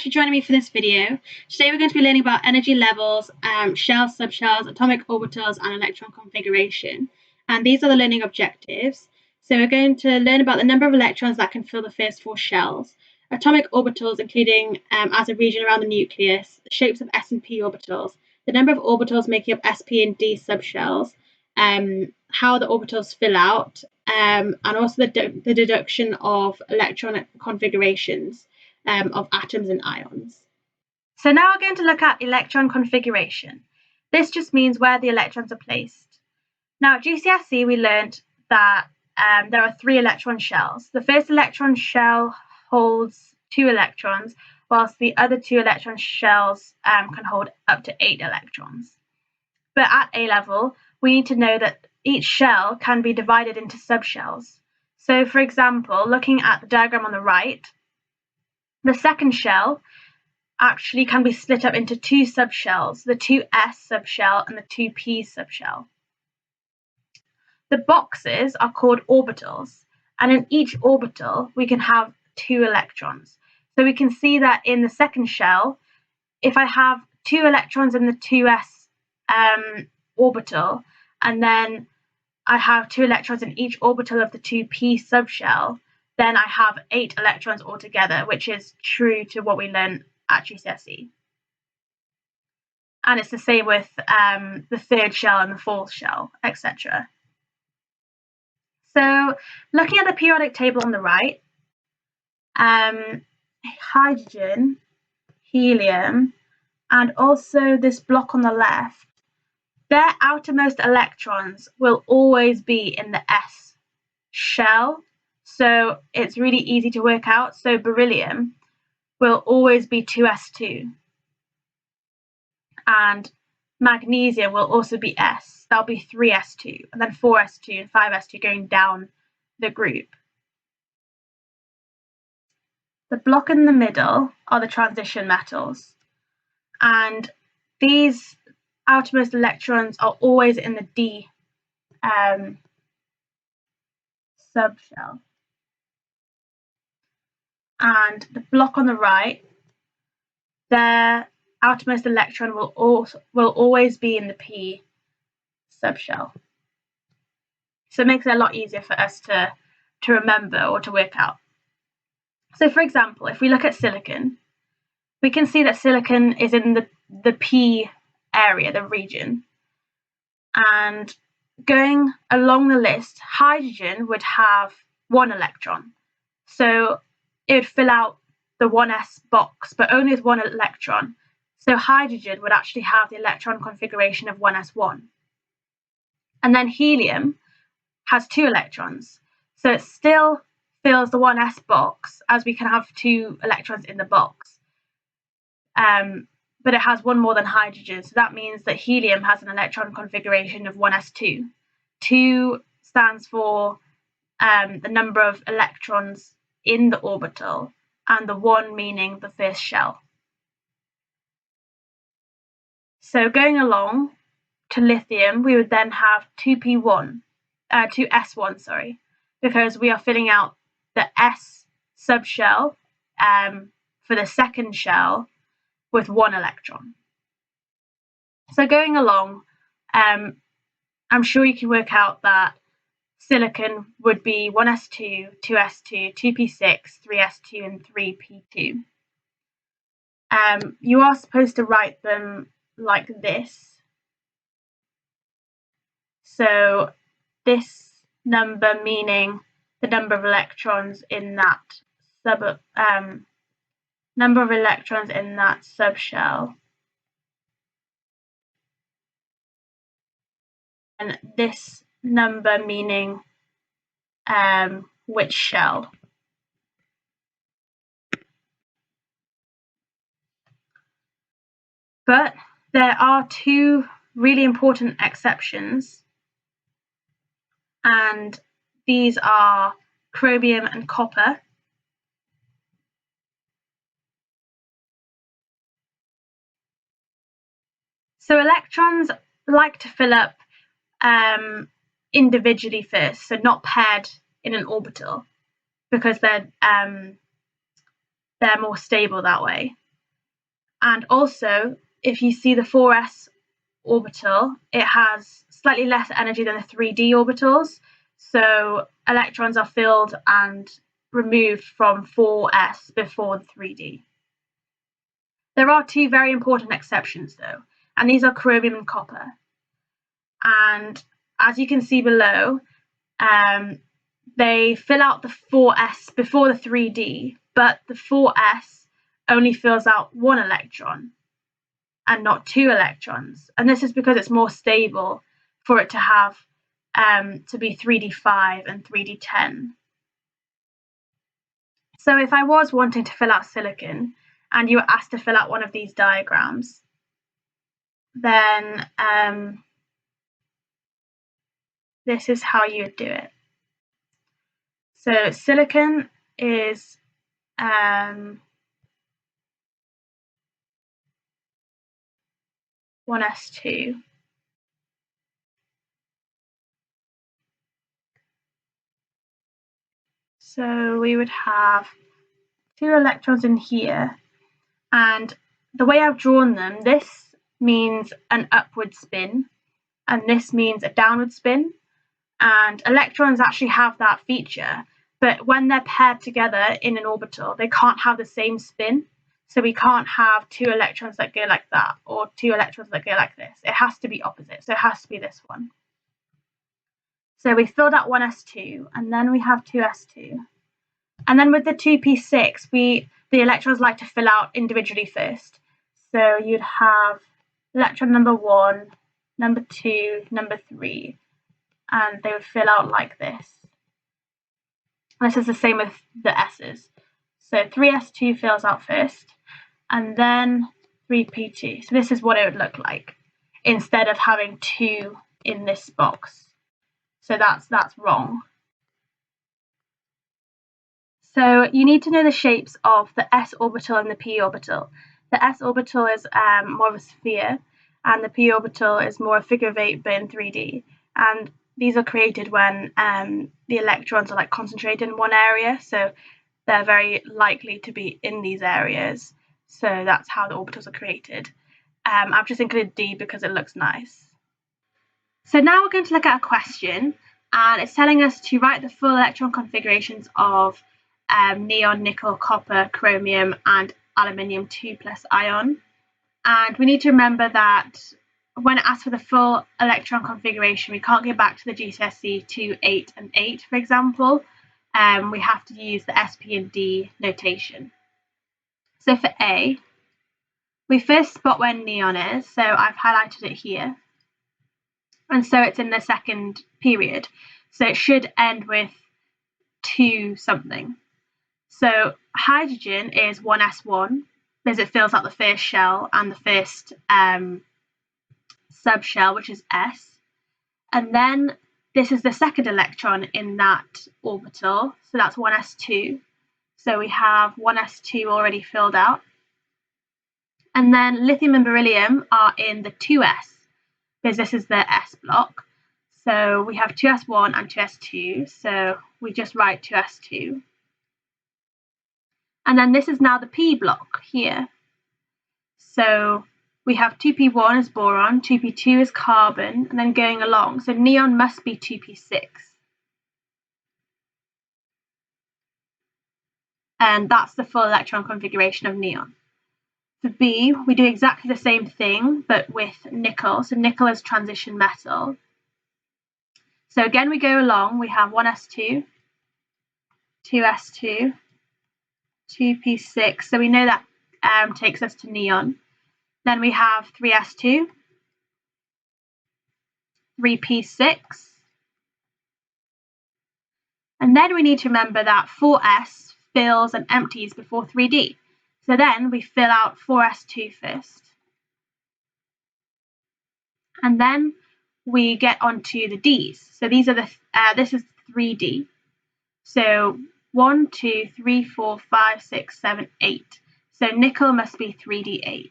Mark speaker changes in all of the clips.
Speaker 1: for joining me for this video. Today we're going to be learning about energy levels, shells, subshells, atomic orbitals and electron configuration. And these are the learning objectives. So we're going to learn about the number of electrons that can fill the first four shells, atomic orbitals including as a region around the nucleus, shapes of s and p orbitals, the number of orbitals making up sp and d subshells, how the orbitals fill out, and also the deduction of electron configurations of atoms and ions. So now we're going to look at electron configuration. This just means where the electrons are placed. Now at GCSE we learned that there are 3 electron shells. The first electron shell holds 2 electrons, whilst the other 2 electron shells can hold up to 8 electrons. But at A level, we need to know that each shell can be divided into subshells. So for example, looking at the diagram on the right, the second shell actually can be split up into 2 subshells, the 2s subshell and the 2p subshell. The boxes are called orbitals, and in each orbital we can have 2 electrons. So we can see that in the second shell, if I have 2 electrons in the 2s orbital, and then I have 2 electrons in each orbital of the 2p subshell, then I have 8 electrons altogether, which is true to what we learned at GCSE. And it's the same with the third shell and the fourth shell, etc. So looking at the periodic table on the right, hydrogen, helium, and also this block on the left, their outermost electrons will always be in the s shell. So it's really easy to work out. So beryllium will always be 2s2. And magnesium will also be s. That'll be 3s2, and then 4s2 and 5s2 going down the group. The block in the middle are the transition metals. And these outermost electrons are always in the d subshell. And the block on the right, their outermost electron will always be in the p subshell. So it makes it a lot easier for us to remember or to work out. So for example, if we look at silicon, we can see that silicon is in the p area, the region. And going along the list, hydrogen would have 1 electron. So it would fill out the 1s box, but only with 1 electron. So hydrogen would actually have the electron configuration of 1s1. And then helium has 2 electrons. So it still fills the 1s box, as we can have 2 electrons in the box. But it has 1 more than hydrogen. So that means that helium has an electron configuration of 1s2. 2 stands for the number of electrons in the orbital, and the 1 meaning the first shell. So going along to lithium, we would then have 2s1, because we are filling out the s subshell for the second shell with 1 electron. So going along, I'm sure you can work out that silicon would be 1s2, 2s2, 2p6, 3s2, and 3p2. You are supposed to write them like this. So this number meaning the number of electrons in that subshell, and this number meaning which shell. But there are 2 really important exceptions, and these are chromium and copper. So electrons like to fill up individually first, so not paired in an orbital, because they're more stable that way. And also, if you see the 4s orbital, it has slightly less energy than the 3d orbitals. So electrons are filled and removed from 4s before the 3d. There are two very important exceptions though, and these are chromium and copper. And as you can see below, they fill out the 4s before the 3d, but the 4s only fills out one electron and not two electrons. And this is because it's more stable for it to have to be 3d5 and 3d10. So if I was wanting to fill out silicon and you were asked to fill out one of these diagrams, then this is how you would do it. So silicon is 1s2. So we would have two electrons in here, and the way I've drawn them, this means an upward spin, and this means a downward spin. And electrons actually have that feature, but when they're paired together in an orbital, they can't have the same spin. So we can't have two electrons that go like that, or two electrons that go like this. It has to be opposite, so it has to be this one. So we filled out 1s2, and then we have 2s2. And then with the 2p6, the electrons like to fill out individually first. So you'd have electron number 1, number 2, number 3, and they would fill out like this. This is the same with the s's. So 3s2 fills out first, and then 3p2. So this is what it would look like instead of having two in this box. So that's wrong. So you need to know the shapes of the s orbital and the p orbital. The s orbital is more of a sphere, and the p orbital is more a figure of 8 but in 3D. And these are created when the electrons are like concentrated in one area, so they're very likely to be in these areas. So that's how the orbitals are created. I've just included D because it looks nice. So now we're going to look at a question, and it's telling us to write the full electron configurations of neon, nickel, copper, chromium, and aluminium 2+ ion. And we need to remember that when it asks for the full electron configuration, we can't go back to the GCSE 2, 8, and 8, for example. We have to use the SP and D notation. So for A, we first spot where neon is, so I've highlighted it here. And so it's in the second period. So it should end with 2 something. So hydrogen is 1s1 because it fills out the first shell and the first subshell, which is S. And then this is the second electron in that orbital, so that's 1s2. So we have 1s2 already filled out. And then lithium and beryllium are in the 2s, because this is the S block. So we have 2s1 and 2s2, so we just write 2s2. And then this is now the P block here. So we have 2p1 as boron, 2p2 as carbon, and then going along. So neon must be 2p6. And that's the full electron configuration of neon. For B, we do exactly the same thing, but with nickel. So nickel is transition metal. So again, we go along. We have 1s2, 2s2, 2p6. So we know that takes us to neon. Then we have 3s2, 3p6. And then we need to remember that 4s fills and empties before 3d. So then we fill out 4s2 first. And then we get onto the Ds. So these are the this is 3D. So 1, 2, 3, 4, 5, 6, 7, 8. So nickel must be 3d8.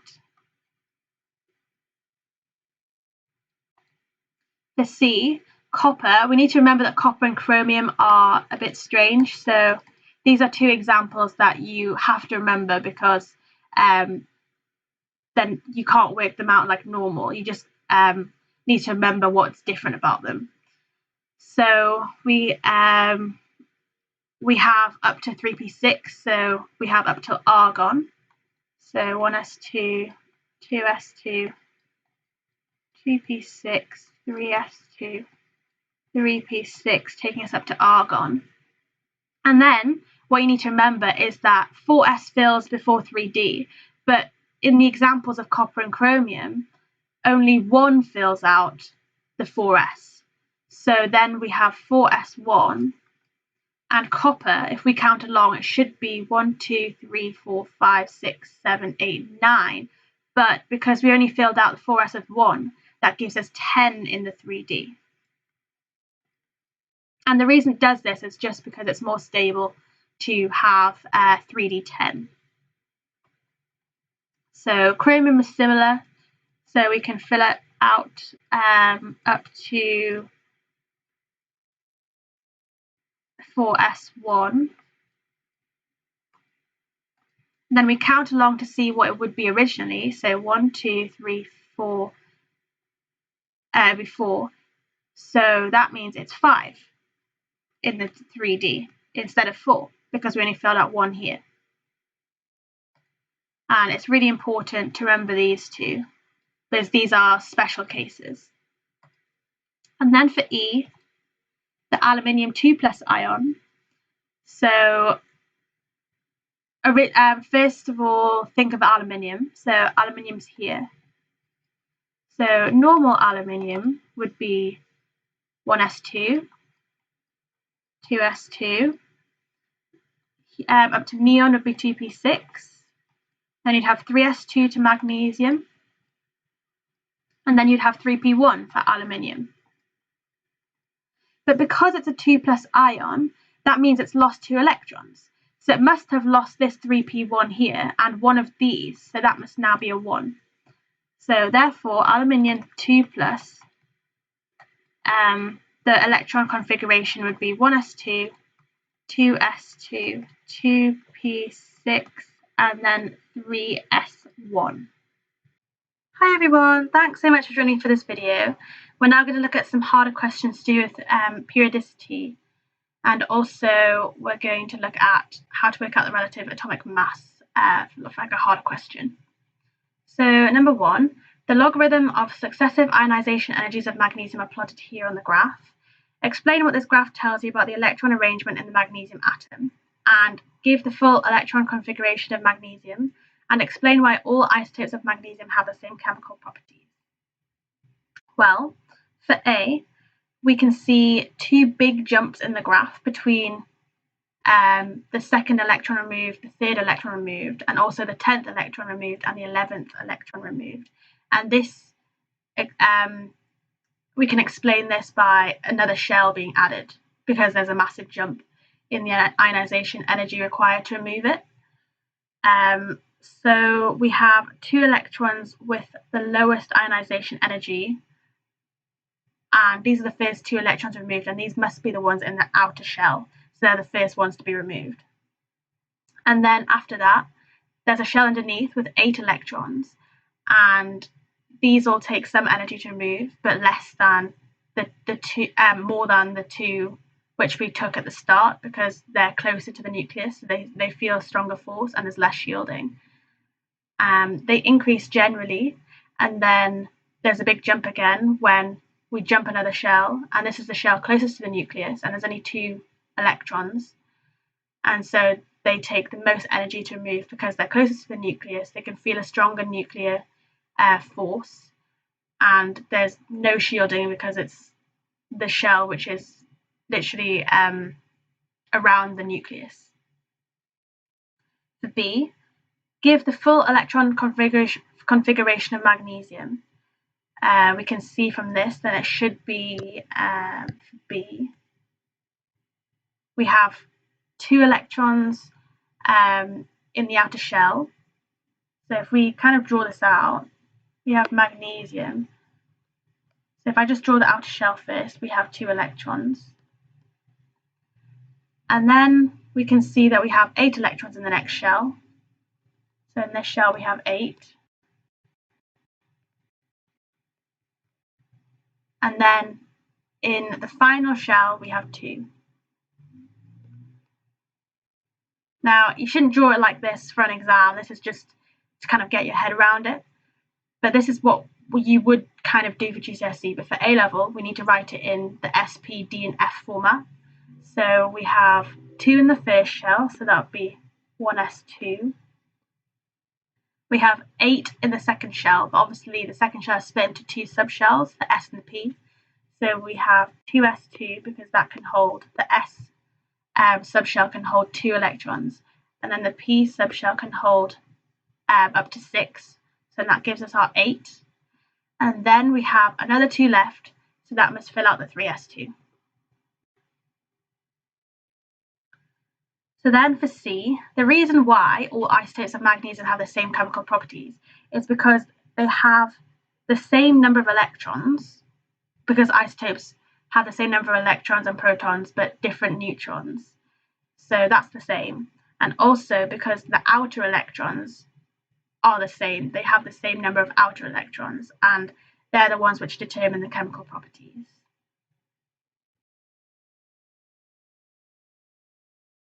Speaker 1: For C, copper, we need to remember that copper and chromium are a bit strange. So these are two examples that you have to remember because then you can't work them out like normal. You just need to remember what's different about them. So we have up to 3p6, so we have up to argon. So 1s2, 2s2, 2p6, 3s2, 3p6, taking us up to argon. And then what you need to remember is that 4s fills before 3d, but in the examples of copper and chromium, only 1 fills out the 4s. So then we have 4s1, and copper, if we count along, it should be 1, 2, 3, 4, 5, 6, 7, 8, 9. But because we only filled out the 4s of 1, that gives us 10 in the 3D. And the reason it does this is just because it's more stable to have 3D10. So chromium is similar, so we can fill it out up to 4s1. Then we count along to see what it would be originally. So 1, 2, 3, 4 before. So that means it's 5 in the 3D instead of 4, because we only filled out 1 here. And it's really important to remember these two, because these are special cases. And then for E, the aluminium 2+ ion. So first of all, think of aluminium. So aluminium's here. So normal aluminium would be 1s2, 2s2, up to neon would be 2p6. Then you'd have 3s2 to magnesium, and then you'd have 3p1 for aluminium. But because it's a 2+ ion, that means it's lost 2 electrons. So it must have lost this 3p1 here and one of these, so that must now be a 1. So therefore, aluminium 2+, the electron configuration would be 1s2, 2s2, 2p6, and then 3s1. Hi everyone, thanks so much for joining for this video. We're now going to look at some harder questions to do with periodicity, and also we're going to look at how to work out the relative atomic mass for like a harder question. So number 1, the logarithm of successive ionization energies of magnesium are plotted here on the graph. Explain what this graph tells you about the electron arrangement in the magnesium atom, and give the full electron configuration of magnesium, and explain why all isotopes of magnesium have the same chemical properties. Well, for A, we can see 2 big jumps in the graph between the second electron removed, the third electron removed, and also the 10th electron removed and the 11th electron removed. And this, we can explain this by another shell being added, because there's a massive jump in the ionization energy required to remove it. So we have 2 electrons with the lowest ionization energy, and these are the first 2 electrons removed, and these must be the ones in the outer shell, so they're the first ones to be removed. And then after that, there's a shell underneath with 8 electrons, and these all take some energy to remove, but less than more than the 2 which we took at the start, because they're closer to the nucleus, so they feel a stronger force and there's less shielding. They increase generally, and then there's a big jump again when we jump another shell, and this is the shell closest to the nucleus, and there's only 2 electrons, and so they take the most energy to remove because they're closest to the nucleus. They can feel a stronger nuclear force, and there's no shielding because it's the shell which is literally around the nucleus. For B, give the full electron configuration of magnesium. We can see from this that it should be for B. We have 2 electrons in the outer shell. So if we kind of draw this out, we have magnesium. So if I just draw the outer shell first, we have 2 electrons. And then we can see that we have 8 electrons in the next shell. So in this shell we have 8. And then in the final shell, we have 2. Now, you shouldn't draw it like this for an exam. This is just to kind of get your head around it. But this is what you would kind of do for GCSE. But for A-level, we need to write it in the S, P, D, and F format. So we have 2 in the first shell, so that would be 1s2. We have 8 in the second shell, but obviously the second shell is split into 2 subshells, the S and the P. So we have 2s2 because that can hold, the S subshell can hold 2 electrons, and then the P subshell can hold up to 6, so that gives us our 8. And then we have another 2 left, so that must fill out the 3s2. So then for C, the reason why all isotopes of magnesium have the same chemical properties is because they have the same number of electrons, because isotopes have the same number of electrons and protons but different neutrons. So that's the same. And also because the outer electrons are the same, they have the same number of outer electrons, and they're the ones which determine the chemical properties.